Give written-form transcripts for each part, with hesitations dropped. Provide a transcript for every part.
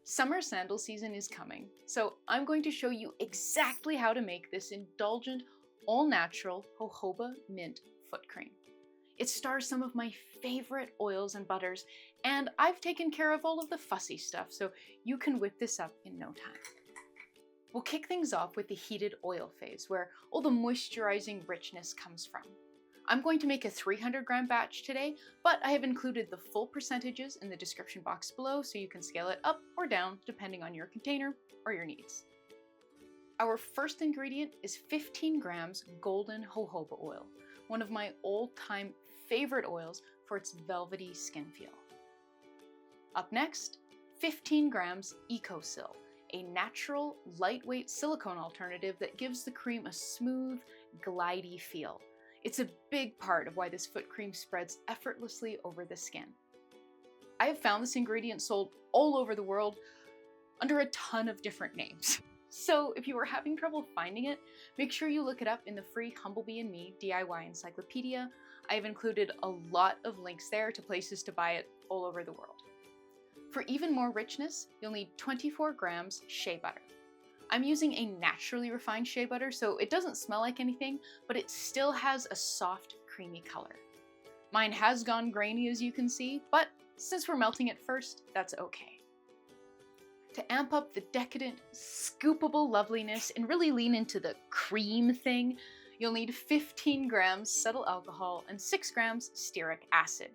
Summer sandal season is coming, so I'm going to show you exactly how to make this indulgent, all-natural jojoba mint foot cream. It stars some of my favorite oils and butters, and I've taken care of all of the fussy stuff, so you can whip this up in no time. We'll kick things off with the heated oil phase, where all the moisturizing richness comes from. I'm going to make a 300-gram batch today, but I have included the full percentages in the description box below so you can scale it up or down depending on your container or your needs. Our first ingredient is 15 grams golden jojoba oil, one of my all-time favorite oils for its velvety skin feel. Up next, 15 grams EcoSil, a natural, lightweight silicone alternative that gives the cream a smooth, glidey feel. It's a big part of why this foot cream spreads effortlessly over the skin. I have found this ingredient sold all over the world under a ton of different names. So if you are having trouble finding it, make sure you look it up in the free Humblebee and Me DIY encyclopedia. I have included a lot of links there to places to buy it all over the world. For even more richness, you'll need 24 grams shea butter. I'm using a naturally refined shea butter, so it doesn't smell like anything, but it still has a soft, creamy color. Mine has gone grainy, as you can see, but since we're melting it first, that's okay. To amp up the decadent, scoopable loveliness and really lean into the cream thing, you'll need 15 grams cetyl alcohol and 6 grams stearic acid.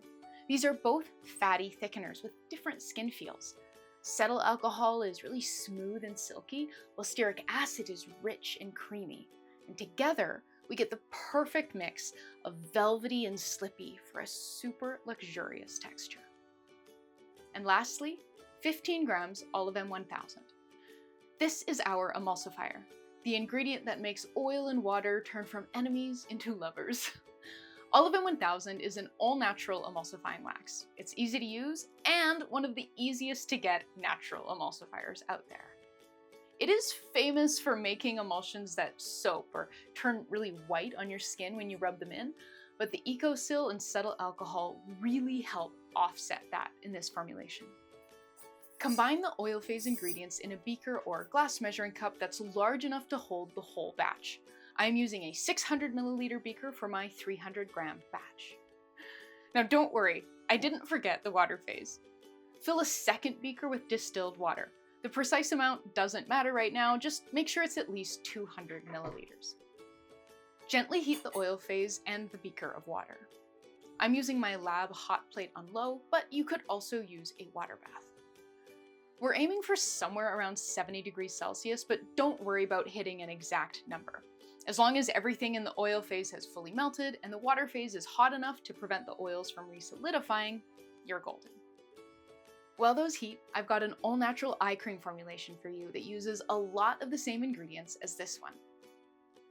These are both fatty thickeners with different skin feels. Cetyl alcohol is really smooth and silky, while stearic acid is rich and creamy. And together, we get the perfect mix of velvety and slippy for a super luxurious texture. And lastly, 15 grams Olivem 1000. This is our emulsifier, the ingredient that makes oil and water turn from enemies into lovers. Olivem 1000 is an all-natural emulsifying wax. It's easy to use and one of the easiest to get natural emulsifiers out there. It is famous for making emulsions that soap or turn really white on your skin when you rub them in, but the EcoSil and cetyl alcohol really help offset that in this formulation. Combine the oil phase ingredients in a beaker or glass measuring cup that's large enough to hold the whole batch. I am using a 600 milliliter beaker for my 300-gram batch. Now don't worry, I didn't forget the water phase. Fill a second beaker with distilled water. The precise amount doesn't matter right now, just make sure it's at least 200 milliliters. Gently heat the oil phase and the beaker of water. I'm using my lab hot plate on low, but you could also use a water bath. We're aiming for somewhere around 70 degrees Celsius, but don't worry about hitting an exact number. As long as everything in the oil phase has fully melted and the water phase is hot enough to prevent the oils from re-solidifying, you're golden. While those heat, I've got an all-natural eye cream formulation for you that uses a lot of the same ingredients as this one.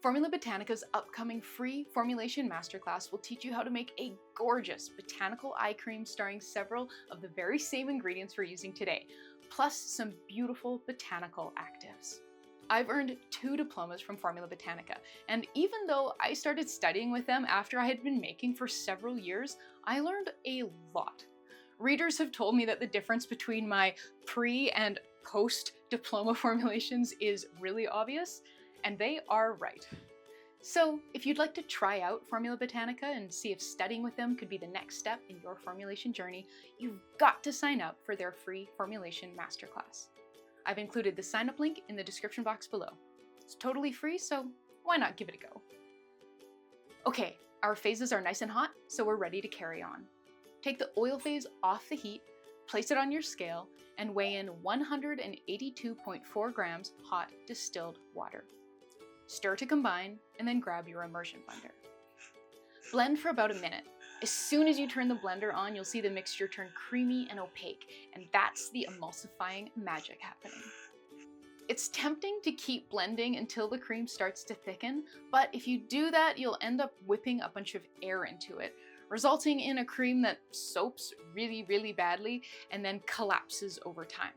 Formula Botanica's upcoming free formulation masterclass will teach you how to make a gorgeous botanical eye cream starring several of the very same ingredients we're using today, plus some beautiful botanical actives. I've earned 2 diplomas from Formula Botanica, and even though I started studying with them after I had been making for several years, I learned a lot. Readers have told me that the difference between my pre- and post-diploma formulations is really obvious, and they are right. So if you'd like to try out Formula Botanica and see if studying with them could be the next step in your formulation journey, you've got to sign up for their free formulation masterclass. I've included the sign-up link in the description box below. It's totally free, so why not give it a go? Okay, our phases are nice and hot, so we're ready to carry on. Take the oil phase off the heat, place it on your scale, and weigh in 182.4 grams hot distilled water. Stir to combine, and then grab your immersion blender. Blend for about a minute. As soon as you turn the blender on, you'll see the mixture turn creamy and opaque, and that's the emulsifying magic happening. It's tempting to keep blending until the cream starts to thicken, but if you do that, you'll end up whipping a bunch of air into it, resulting in a cream that soaps really, really badly and then collapses over time.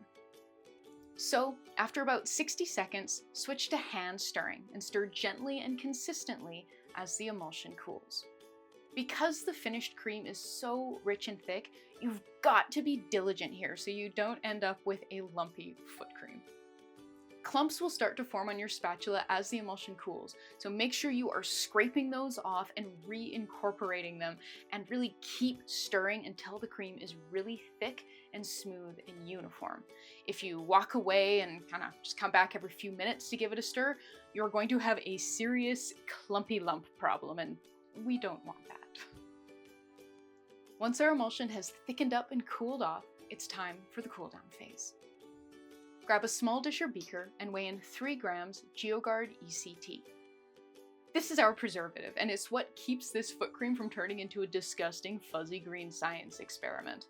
So, after about 60 seconds, switch to hand stirring and stir gently and consistently as the emulsion cools. Because the finished cream is so rich and thick, you've got to be diligent here so you don't end up with a lumpy foot cream. Clumps will start to form on your spatula as the emulsion cools, so make sure you are scraping those off and reincorporating them, and really keep stirring until the cream is really thick and smooth and uniform. If you walk away and kind of just come back every few minutes to give it a stir, you're going to have a serious clumpy lump problem, and we don't want that. Once our emulsion has thickened up and cooled off, it's time for the cool down phase. Grab a small dish or beaker and weigh in 3 grams Geogard ECT. This is our preservative, and it's what keeps this foot cream from turning into a disgusting fuzzy green science experiment.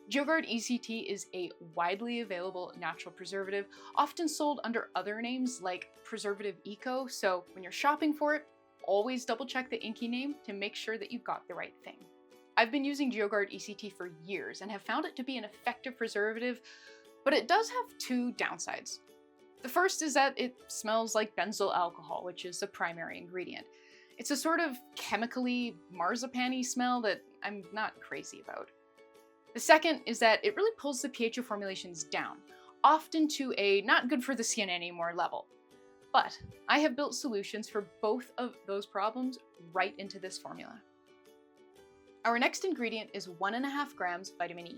Geogard ECT is a widely available natural preservative, often sold under other names like Preservative Eco, so when you're shopping for it, always double check the INCI name to make sure that you've got the right thing. I've been using Geogard ECT for years and have found it to be an effective preservative, but it does have 2 downsides. The first is that it smells like benzyl alcohol, which is the primary ingredient. It's a sort of chemically marzipan-y smell that I'm not crazy about. The second is that it really pulls the pH of formulations down, often to a not good for the skin anymore level. But I have built solutions for both of those problems right into this formula. Our next ingredient is 1.5 grams vitamin E.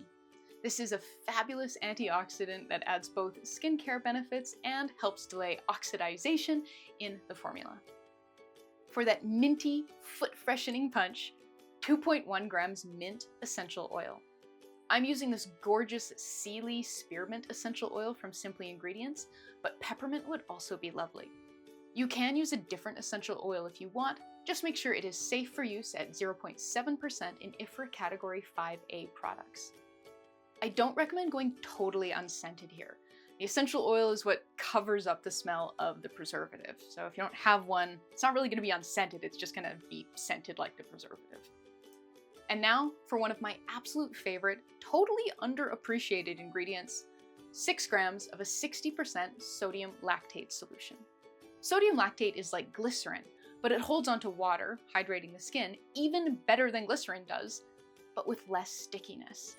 This is a fabulous antioxidant that adds both skincare benefits and helps delay oxidization in the formula. For that minty, foot-freshening punch, 2.1 grams mint essential oil. I'm using this gorgeous Sealy spearmint essential oil from Simply Ingredients, but peppermint would also be lovely. You can use a different essential oil if you want, just make sure it is safe for use at 0.7% in IFRA Category 5A products. I don't recommend going totally unscented here. The essential oil is what covers up the smell of the preservative, so if you don't have one, it's not really going to be unscented, it's just going to be scented like the preservative. And now for one of my absolute favorite, totally underappreciated ingredients, 6 grams of a 60% sodium lactate solution. Sodium lactate is like glycerin, but it holds onto water, hydrating the skin, even better than glycerin does, but with less stickiness.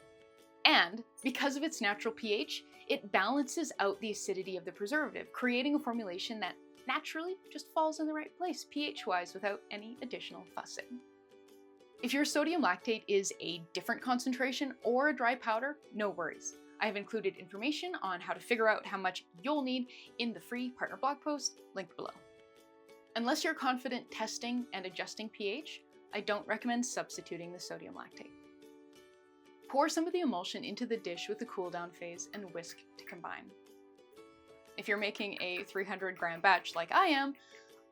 And because of its natural pH, it balances out the acidity of the preservative, creating a formulation that naturally just falls in the right place pH-wise without any additional fussing. If your sodium lactate is a different concentration or a dry powder, no worries. I have included information on how to figure out how much you'll need in the free partner blog post linked below. Unless you're confident testing and adjusting pH, I don't recommend substituting the sodium lactate. Pour some of the emulsion into the dish with the cool down phase and whisk to combine. If you're making a 300-gram batch like I am,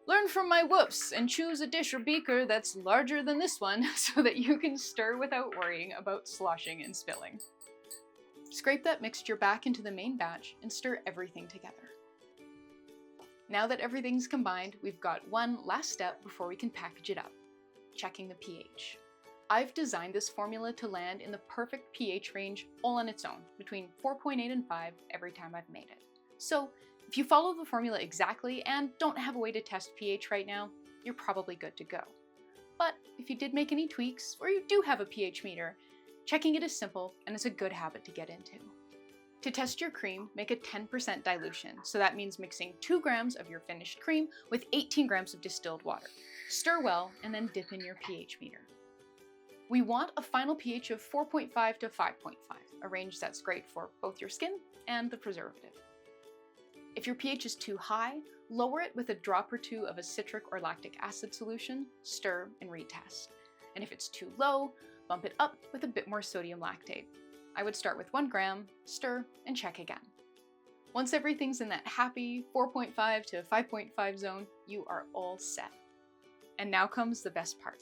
learn from my whoops and choose a dish or beaker that's larger than this one so that you can stir without worrying about sloshing and spilling. Scrape that mixture back into the main batch and stir everything together. Now that everything's combined, we've got one last step before we can package it up, checking the pH. I've designed this formula to land in the perfect pH range all on its own, between 4.8 and 5 every time I've made it. So if you follow the formula exactly and don't have a way to test pH right now, you're probably good to go. But if you did make any tweaks, or you do have a pH meter, checking it is simple and it's a good habit to get into. To test your cream, make a 10% dilution, so that means mixing 2 grams of your finished cream with 18 grams of distilled water. Stir well and then dip in your pH meter. We want a final pH of 4.5 to 5.5, a range that's great for both your skin and the preservative. If your pH is too high, lower it with a drop or 2 of a citric or lactic acid solution, stir and retest. And if it's too low, bump it up with a bit more sodium lactate. I would start with 1 gram, stir, and check again. Once everything's in that happy 4.5 to 5.5 zone, you are all set. And now comes the best part,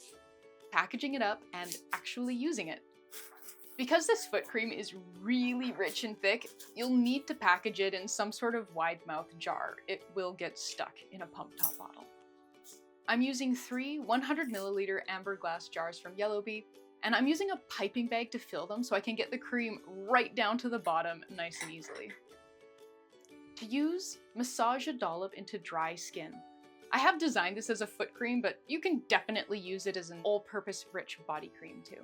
packaging it up and actually using it. Because this foot cream is really rich and thick, you'll need to package it in some sort of wide-mouthed jar. It will get stuck in a pump top bottle. I'm using 3 100 milliliter amber glass jars from Humblebee, and I'm using a piping bag to fill them so I can get the cream right down to the bottom nice and easily. To use, massage a dollop into dry skin. I have designed this as a foot cream, but you can definitely use it as an all-purpose rich body cream too.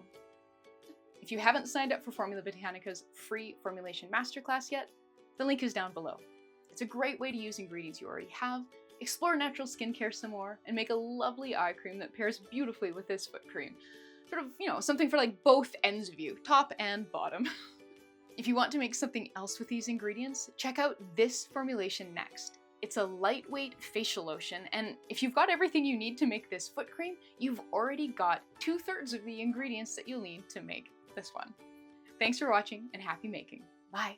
If you haven't signed up for Formula Botanica's free formulation masterclass yet, the link is down below. It's a great way to use ingredients you already have, explore natural skincare some more, and make a lovely eye cream that pairs beautifully with this foot cream. Sort of, something for like both ends of you, top and bottom. If you want to make something else with these ingredients, check out this formulation next. It's a lightweight facial lotion, and if you've got everything you need to make this foot cream, you've already got 2/3 of the ingredients that you'll need to make this one. Thanks for watching and happy making. Bye!